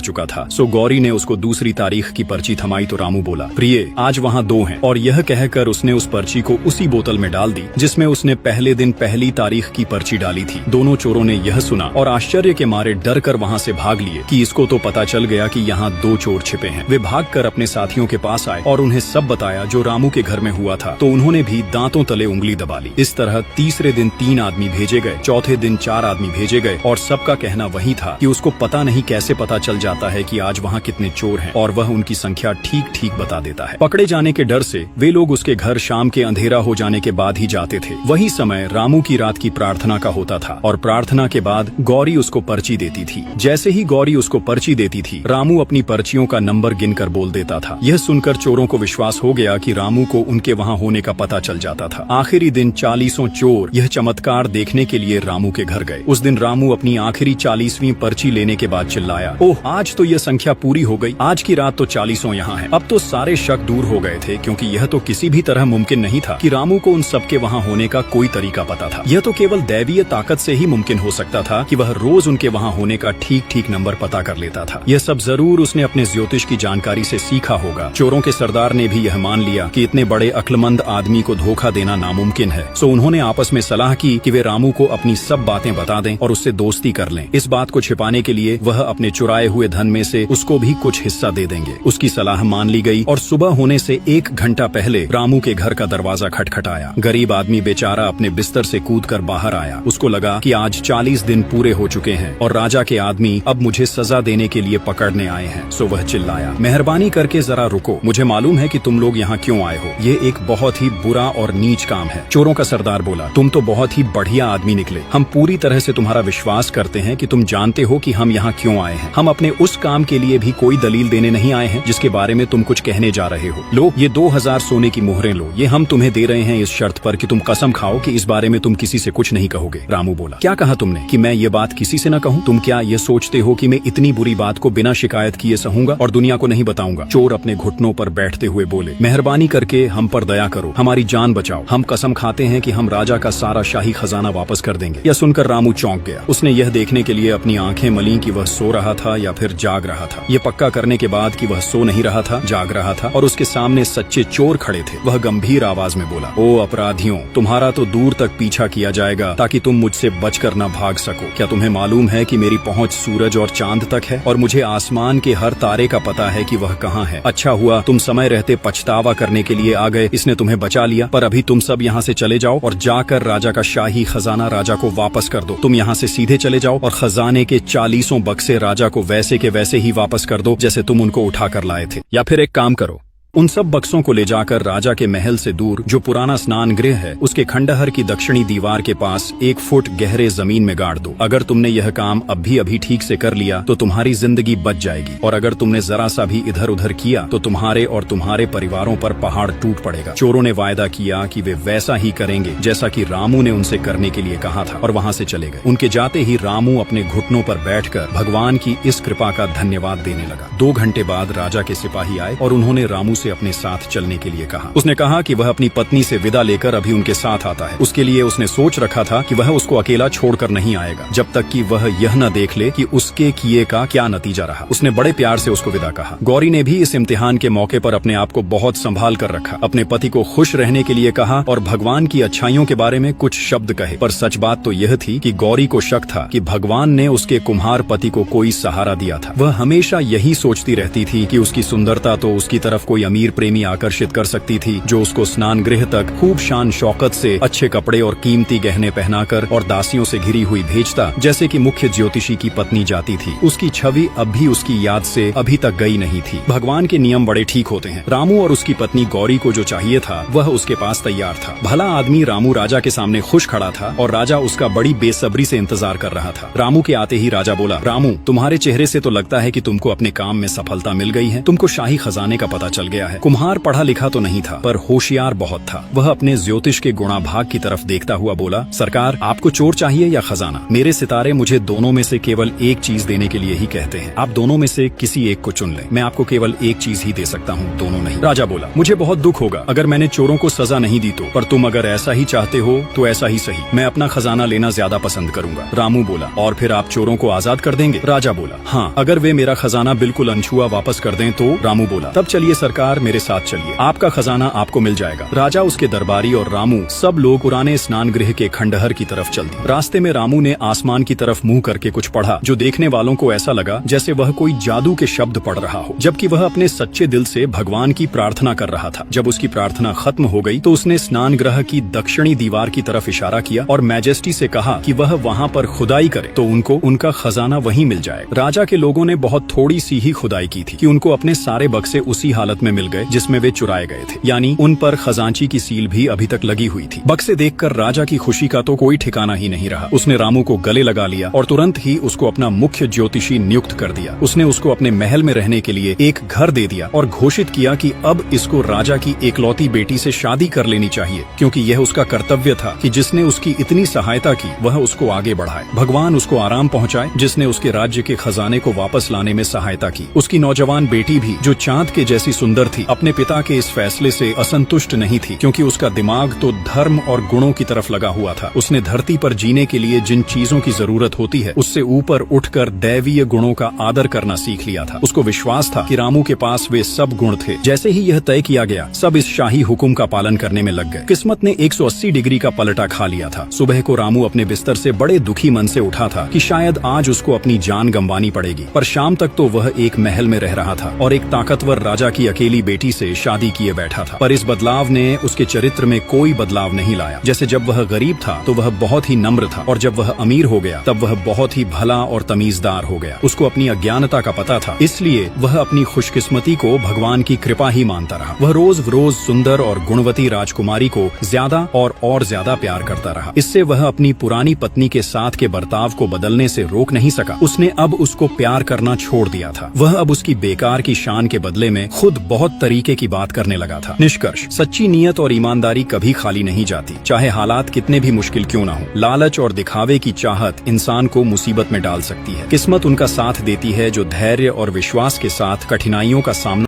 चुका था। सो गौरी ने उसको दूसरी तारीख की पर्ची थमाई तो रामू बोला, प्रिय आज वहाँ 2 हैं। और यह कहकर उसने उस पर्ची को उसी बोतल में डाल दी जिसमें उसने पहले दिन पहली तारीख की पर्ची डाली थी। दोनों चोरों ने यह सुना और आश्चर्य के मारे डर कर वहाँ से भाग लिए कि इसको तो पता चल गया कि यहाँ 2 चोर छिपे हैं। वे भागकर अपने साथियों के पास आए और उन्हें सब बताया जो रामू के घर में हुआ था। तो उन्होंने भी दांतों तले उंगली दबा ली। इस तरह तीसरे दिन 3 आदमी भेजे गए, चौथे दिन 4 आदमी भेजे गए और सबका कहना वही था कि उसको पता नहीं कैसे पता चल जाता है कि आज वहाँ कितने चोर हैं और वह उनकी संख्या ठीक ठीक बता देता है। पकड़े जाने के डर से वे लोग उसके घर शाम के अंधेरा हो जाने के बाद ही जाते थे। वही समय रामू की रात की प्रार्थना का होता था और प्रार्थना के बाद गौरी उसको पर्ची देती थी। जैसे ही गौरी उसको पर्ची देती थी, रामू अपनी पर्चियों का नंबर गिनकर बोल देता था। यह सुनकर चोरों को विश्वास हो गया कि रामू को उनके वहाँ होने का पता चल जाता था। आखिरी दिन 40 चोर यह चमत्कार देखने के लिए रामू के घर गए। उस दिन रामू अपनी आखिरी 40वीं पर्ची लेने के बाद चिल्लाया, ओह आज तो यह संख्या पूरी हो गई। आज की रात तो 40 यहाँ है। अब तो सारे शक दूर हो गए थे क्योंकि यह तो किसी भी तरह मुमकिन नहीं था कि रामू को उन सबके वहाँ होने का कोई तरीका पता था। यह तो केवल दैवीय ताकत से ही मुमकिन हो सकता था कि वह रोज उनके वहाँ होने का ठीक ठीक नंबर पता कर लेता था। यह सब जरूर उसने अपने ज्योतिष की जानकारी से सीखा होगा। चोरों के सरदार ने भी यह मान लिया कि इतने बड़े अक्लमंद आदमी को धोखा देना नामुमकिन है। सो उन्होंने आपस में सलाह की कि वे रामू को अपनी सब बातें बता दें और उससे दोस्ती कर लें। इस बात को छिपाने के लिए वह अपने चुराए हुए धन में से उसको भी कुछ हिस्सा दे देंगे। उसकी सलाह मान ली गई और सुबह होने से 1 घंटा पहले रामू के घर का दरवाजा खटखटाया। गरीब आदमी बेचारा अपने बिस्तर से कूदकर बाहर आया। उसको लगा कि आज 40 दिन पूरे हो चुके हैं और राजा के आदमी अब मुझे सजा देने के लिए पकड़ने आए हैं। सो वह चिल्लाया, मेहरबानी करके जरा रुको, मुझे मालूम है कि तुम लोग यहाँ क्यों आए हो। ये एक बहुत ही बुरा और नीच काम है। चोरों का सरदार बोला, तुम तो बहुत ही बढ़िया आदमी निकले। हम पूरी तरह से तुम्हारा विश्वास करते हैं कि तुम जानते हो कि हम यहाँ क्यों आए हैं। हम अपने उस काम के लिए भी कोई दलील देने नहीं आए हैं जिसके बारे में तुम कुछ कहने जा रहे हो। लो ये 2000 सोने की मोहरें लो, ये हम तुम्हें दे रहे हैं इस शर्त पर कि तुम कसम खाओ कि इस बारे में तुम किसी से कुछ नहीं कहोगे। रामू बोला, क्या कहा तुमने कि मैं ये बात किसी से न कहूँ? तुम क्या ये सोचते हो कि मैं इतनी बुरी बात को बिना शिकायत किए सहूंगा और दुनिया को नहीं बताऊंगा? चोर अपने घुटनों पर बैठते हुए बोले, मेहरबानी करके हम पर दया करो, हमारी जान बचाओ। हम कसम खाते हैं कि हम राजा का सारा शाही खजाना वापस कर देंगे। यह सुनकर रामू चौंक गया। उसने यह देखने के लिए अपनी आंखें मली कि वह सो रहा था या फिर जाग रहा था। ये पक्का करने के बाद कि वह सो नहीं रहा था, जाग रहा था और उसके सामने सच्चे चोर खड़े थे। वह गंभीर आवाज में बोला, ओ अपराधियों, तुम्हारा तो दूर तक पीछा किया जाएगा ताकि तुम मुझसे बचकर न भाग सको। क्या तुम्हें मालूम है कि मेरी पहुंच सूरज और चांद तक है और मुझे आसमान के हर तारे का पता है कि वह कहाँ है। अच्छा हुआ तुम समय रहते पछतावा करने के लिए आ गए, इसने तुम्हें बचा लिया। पर अभी तुम सब यहाँ से चले जाओ और जाकर राजा का शाही खजाना राजा को वापस कर दो। तुम यहाँ से सीधे चले जाओ और खजाने के 40 बक्से राजा को वैसे के वैसे ही वापस कर दो जैसे तुम उनको उठा कर लाए थे। या फिर एक काम करो, उन सब बक्सों को ले जाकर राजा के महल से दूर जो पुराना स्नान गृह है उसके खंडहर की दक्षिणी दीवार के पास 1 फुट गहरे जमीन में गाड़ दो। अगर तुमने यह काम अभी ठीक से कर लिया तो तुम्हारी जिंदगी बच जाएगी और अगर तुमने जरा सा भी इधर उधर किया तो तुम्हारे और तुम्हारे परिवारों पर पहाड़ टूट पड़ेगा। चोरों ने वायदा किया कि वे वैसा ही करेंगे जैसा कि रामू ने उनसे करने के लिए कहा था और वहाँ से चले गए। उनके जाते ही रामू अपने घुटनों पर बैठकर भगवान की इस कृपा का धन्यवाद देने लगा। 2 घंटे बाद राजा के सिपाही आए और उन्होंने रामू से अपने साथ चलने के लिए कहा। उसने कहा कि वह अपनी पत्नी से विदा लेकर अभी उनके साथ आता है। उसके लिए उसने सोच रखा था कि वह उसको अकेला छोड़कर नहीं आएगा जब तक कि वह यह न देख ले कि उसके किए का क्या नतीजा रहा। उसने बड़े प्यार से उसको विदा कहा। गौरी ने भी इस इम्तिहान के मौके पर अपने आप को बहुत संभाल कर रखा, अपने पति को खुश रहने के लिए कहा और भगवान की अच्छाइयों के बारे में कुछ शब्द कहे। पर सच बात तो यह थी कि गौरी को शक था कि भगवान ने उसके कुम्हार पति को कोई सहारा दिया था। वह हमेशा यही सोचती रहती थी कि उसकी सुंदरता तो उसकी तरफ कोई अमीर प्रेमी आकर्षित कर सकती थी जो उसको स्नान गृह तक खूब शान शौकत से अच्छे कपड़े और कीमती गहने पहनाकर और दासियों से घिरी हुई भेजता जैसे कि मुख्य ज्योतिषी की पत्नी जाती थी। उसकी छवि अब भी उसकी याद से अभी तक गई नहीं थी। भगवान के नियम बड़े ठीक होते हैं। रामू और उसकी पत्नी गौरी को जो चाहिए था वह उसके पास तैयार था। भला आदमी रामू राजा के सामने खुश खड़ा था और राजा उसका बड़ी बेसब्री से इंतजार कर रहा था। रामू के आते ही राजा बोला, रामू तुम्हारे चेहरे से तो लगता है कि तुमको अपने काम में सफलता मिल गई है। तुमको शाही खजाने का पता चल गया गया है। कुम्हार पढ़ा लिखा तो नहीं था, पर होशियार बहुत था। वह अपने ज्योतिष के गुणाभाग की तरफ देखता हुआ बोला, सरकार, आपको चोर चाहिए या खजाना? मेरे सितारे मुझे दोनों में से केवल एक चीज देने के लिए ही कहते हैं। आप दोनों में से किसी एक को चुन लें। मैं आपको केवल एक चीज ही दे सकता हूँ, दोनों नहीं। राजा बोला, मुझे बहुत दुख होगा अगर मैंने चोरों को सजा नहीं दी तो, पर तुम अगर ऐसा ही चाहते हो तो ऐसा ही सही। मैं अपना खजाना लेना ज्यादा पसंद करूंगा। रामू बोला, और फिर आप चोरों को आजाद कर देंगे? राजा बोला, हाँ, अगर वे मेरा खजाना बिल्कुल अनछुआ वापस कर दें तो। रामू बोला, तब चलिए सरकार, मेरे साथ चलिए, आपका खजाना आपको मिल जाएगा। राजा, उसके दरबारी और रामू सब लोग पुराने स्नान गृह के खंडहर की तरफ चल दिए। रास्ते में रामू ने आसमान की तरफ मुंह करके कुछ पढ़ा, जो देखने वालों को ऐसा लगा जैसे वह कोई जादू के शब्द पढ़ रहा हो, जबकि वह अपने सच्चे दिल से भगवान की प्रार्थना कर रहा था। जब उसकी प्रार्थना खत्म हो गई तो उसने स्नान गृह की दक्षिणी दीवार की तरफ इशारा किया और मैजेस्टी से कहा कि वह वहाँ पर खुदाई करे तो उनको उनका खजाना वहीं मिल जाए। राजा के लोगों ने बहुत थोड़ी सी ही खुदाई की थी कि उनको अपने सारे बक्से उसी हालत में मिल गए जिसमें वे चुराए गए थे, यानी उन पर खजांची की सील भी अभी तक लगी हुई थी। बक्से देखकर राजा की खुशी का तो कोई ठिकाना ही नहीं रहा। उसने रामू को गले लगा लिया और तुरंत ही उसको अपना मुख्य ज्योतिषी नियुक्त कर दिया। उसने उसको अपने महल में रहने के लिए एक घर दे दिया और घोषित किया कि अब इसको राजा की एकलौती बेटी से शादी कर लेनी चाहिए, क्योंकि यह उसका कर्तव्य था कि जिसने उसकी इतनी सहायता की वह उसको आगे बढ़ाए। भगवान उसको आराम पहुंचाए जिसने उसके राज्य के खजाने को वापस लाने में सहायता की। उसकी नौजवान बेटी भी, जो चांद के जैसी सुंदर थी, अपने पिता के इस फैसले से असंतुष्ट नहीं थी, क्योंकि उसका दिमाग तो धर्म और गुणों की तरफ लगा हुआ था। उसने धरती पर जीने के लिए जिन चीजों की जरूरत होती है उससे ऊपर उठकर दैवीय गुणों का आदर करना सीख लिया था। उसको विश्वास था कि रामू के पास वे सब गुण थे। जैसे ही यह तय किया गया, सब इस शाही हुक्म का पालन करने में लग गए। किस्मत ने 180 डिग्री का पलटा खा लिया था। सुबह को रामू अपने बिस्तर से बड़े दुखी मन से उठा था कि शायद आज उसको अपनी जान गंवानी पड़ेगी, पर शाम तक तो वह एक महल में रह रहा था और एक ताकतवर राजा की अकेली बेटी से शादी किए बैठा था। पर इस बदलाव ने उसके चरित्र में कोई बदलाव नहीं लाया। जैसे जब वह गरीब था तो वह बहुत ही नम्र था, और जब वह अमीर हो गया तब वह बहुत ही भला और तमीजदार हो गया। उसको अपनी अज्ञानता का पता था, इसलिए वह अपनी खुशकिस्मती को भगवान की कृपा ही मानता रहा। वह रोज रोज सुंदर और गुणवती राजकुमारी को ज्यादा और ज्यादा प्यार करता रहा। इससे वह अपनी पुरानी पत्नी के साथ के बर्ताव को बदलने से रोक नहीं सका। उसने अब उसको प्यार करना छोड़ दिया था। वह अब उसकी बेकार की शान के बदले में खुद बहुत तरीके की बात करने लगा था। निष्कर्ष, सच्ची नीयत और ईमानदारी कभी खाली नहीं जाती, चाहे हालात कितने भी मुश्किल क्यों न हो। लालच और दिखावे की चाहत इंसान को मुसीबत में डाल सकती है। किस्मत उनका साथ देती है जो धैर्य और विश्वास के साथ कठिनाइयों का सामना